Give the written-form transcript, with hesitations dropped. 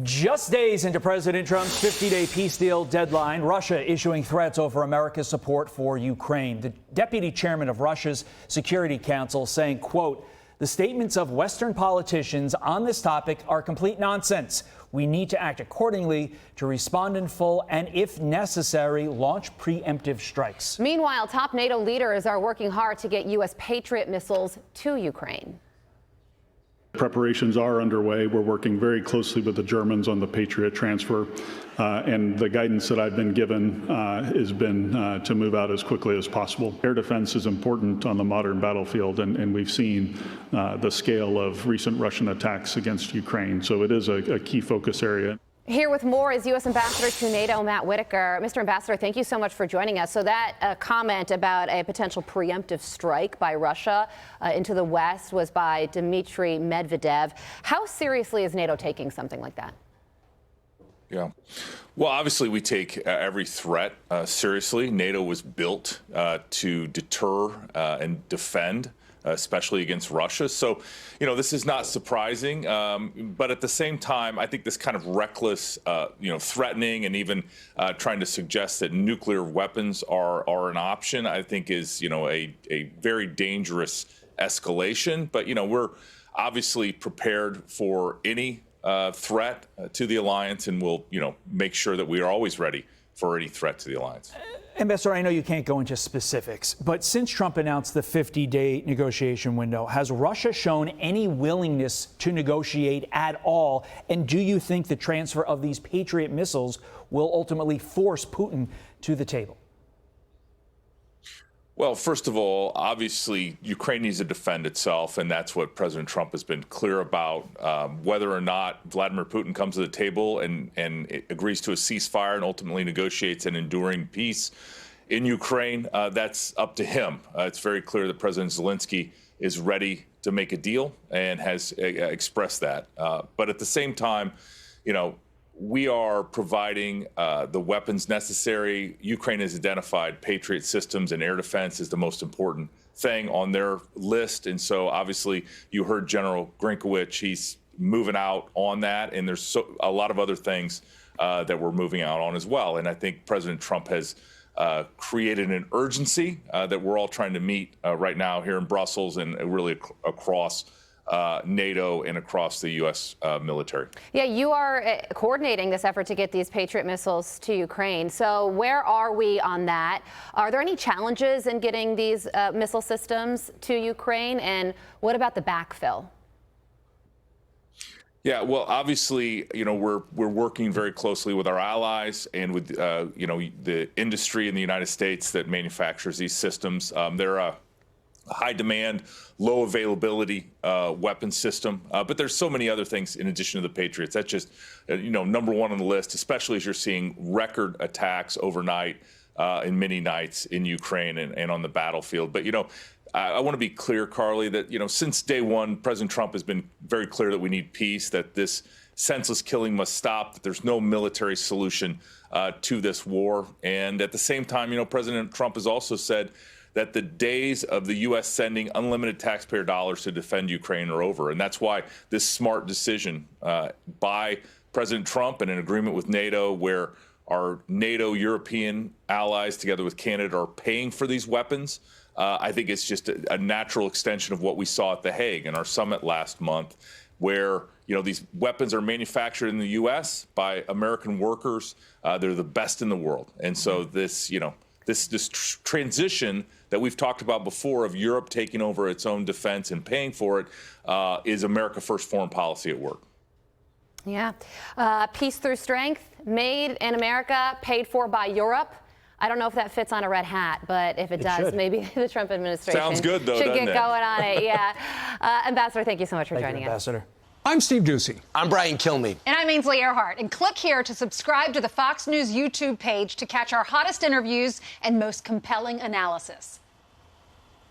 Just days into President Trump's 50-day peace deal deadline, Russia issuing threats over America's support for Ukraine. The deputy chairman of Russia's Security Council saying, quote, "The statements of Western politicians on this topic are complete nonsense. We need to act accordingly to respond in full and, if necessary, launch preemptive strikes." Meanwhile, top NATO leaders are working hard to get U.S. Patriot missiles to Ukraine. Preparations are underway. We're working very closely with the Germans on the Patriot transfer, and the guidance that I've been given has been to move out as quickly as possible. Air defense is important on the modern battlefield, and we've seen the scale of recent Russian attacks against Ukraine, so it is a key focus area. Here with more is U.S. Ambassador to NATO Matt Whitaker. Mr. Ambassador, thank you so much for joining us. So that comment about a potential preemptive strike by Russia into the West was by Dmitry Medvedev. How seriously is NATO taking something like that? Yeah. Well, obviously, we take every threat seriously. NATO was built to deter and defend, especially against Russia. So, this is not surprising. But at the same time, I think this kind of reckless, threatening and even trying to suggest that nuclear weapons are an option, I think is, a very dangerous escalation. But, we're obviously prepared for any threat to the alliance, and we'll, make sure that we are always ready for any threat to the alliance. Ambassador, I know you can't go into specifics, but since Trump announced the 50-day negotiation window, has Russia shown any willingness to negotiate at all? And do you think the transfer of these Patriot missiles will ultimately force Putin to the table? Well, first of all, obviously, Ukraine needs to defend itself, and that's what President Trump has been clear about. Whether or not Vladimir Putin comes to the table and agrees to a ceasefire and ultimately negotiates an enduring peace in Ukraine, that's up to him. It's very clear that President Zelensky is ready to make a deal and has expressed that. But at the same time, we are providing the weapons necessary. Ukraine has identified Patriot systems and air defense as the most important thing on their list. And so obviously you heard General Grinkowicz, he's moving out on that. And there's a lot of other things that we're moving out on as well. And I think President Trump has created an urgency that we're all trying to meet right now here in Brussels and really across NATO and across the U.S. military. Yeah, you are coordinating this effort to get these Patriot missiles to Ukraine. So where are we on that? Are there any challenges in getting these missile systems to Ukraine? And what about the backfill? Yeah, well, obviously, we're working very closely with our allies and with, the industry in the United States that manufactures these systems. They're a high demand, low availability weapon system. But there's so many other things in addition to the Patriots. That's just, number one on the list, especially as you're seeing record attacks overnight in many nights in Ukraine and on the battlefield. But, I want to be clear, Carly, that, since day one, President Trump has been very clear that we need peace, that this senseless killing must stop, that there's no military solution to this war. And at the same time, President Trump has also said that the days of the U.S. sending unlimited taxpayer dollars to defend Ukraine are over. And that's why this smart decision by President Trump and an agreement with NATO, where our NATO European allies together with Canada are paying for these weapons, I think it's just a natural extension of what we saw at The Hague in our summit last month, where these weapons are manufactured in the U.S. by American workers. They're the best in the world. And so this transition that we've talked about before of Europe taking over its own defense and paying for it is America First foreign policy at work. Yeah. Peace through strength, made in America, paid for by Europe. I don't know if that fits on a red hat, but if it does, maybe the Trump administration sounds good, though, should get going on it. Yeah. Ambassador, thank you so much for joining us. Ambassador. I'm Steve Doocy. I'm Brian Kilmeade. And I'm Ainsley Earhart. And click here to subscribe to the Fox News YouTube page to catch our hottest interviews and most compelling analysis.